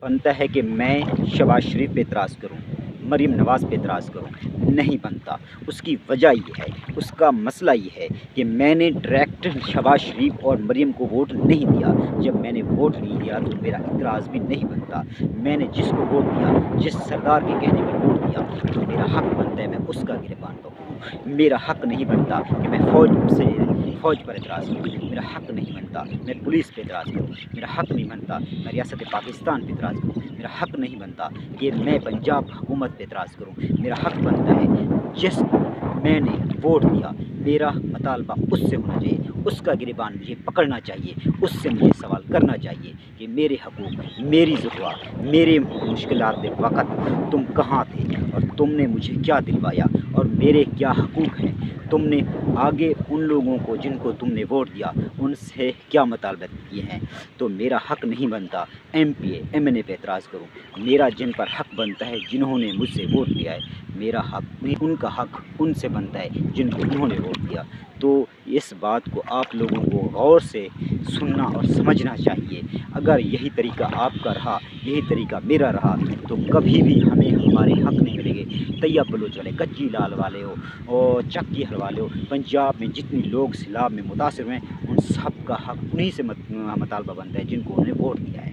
बनता है कि मैं शहबाज शरीफ पे एतराज़ करूँ, मरीम नवाज़ पे एतराज़ करूँ, नहीं बनता। उसकी वजह ये है, उसका मसला ये है कि मैंने डायरेक्ट शहबाज शरीफ और मरीम को वोट नहीं दिया। जब मैंने वोट नहीं दिया तो मेरा एतराज़ भी नहीं बनता। मैंने जिसको वोट दिया, जिस सरदार के कहने पर वोट दिया, तो मेरा हक़ बनता है मैं उसका गिरबान पकड़ूँ। मेरा हक़ नहीं बनता कि मैं फ़ौज पर एतराज़ करूँ। मेरा हक़ नहीं बनता मैं पुलिस पे एतराज़ करूँ। मेरा हक़ नहीं बनता मैं रियासत पाकिस्तान पे एतराज़ करूँ। मेरा हक़ नहीं बनता कि मैं पंजाब हुकूमत पे एतराज़ करूँ। मेरा हक़ बनता है जिसको मैंने वोट दिया, मेरा मुतालबा उससे होना चाहिए, उसका गिरबान मुझे पकड़ना चाहिए, उससे मुझे सवाल करना चाहिए कि मेरे हकूक़, मेरी ज़रूरत, मेरे मुश्किलात के वक़्त तुम कहाँ थे और तुमने मुझे क्या दिलवाया और मेरे क्या हकूक़ हैं। तुमने आगे उन लोगों को जिनको तुमने वोट दिया उनसे क्या मुतालबा किए हैं। तो मेरा हक़ नहीं बनता एमपीए एमएनए पे एतराज़ करूँ। मेरा जिन पर हक़ बनता है जिन्होंने मुझसे वोट दिया है, मेरा हक़ नहीं, उनका हक़ उनसे बनता है जिनको उन्होंने वोट दिया। तो इस बात को आप लोगों को गौर से सुनना और समझना चाहिए। अगर यही तरीका आपका रहा, यही तरीका मेरा रहा, तो कभी भी हमें हमारे हक़ नहीं मिलेंगे। तैयब बलोच वाले, कच्ची लाल वाले हो और चक्की हल वाले हो, पंजाब में जितनी लोग सैलाब में मुतासिर हुए हैं, उन सब का हक़ उन्हीं से मुतालबा बनता है जिनको उन्होंने वोट दिया है।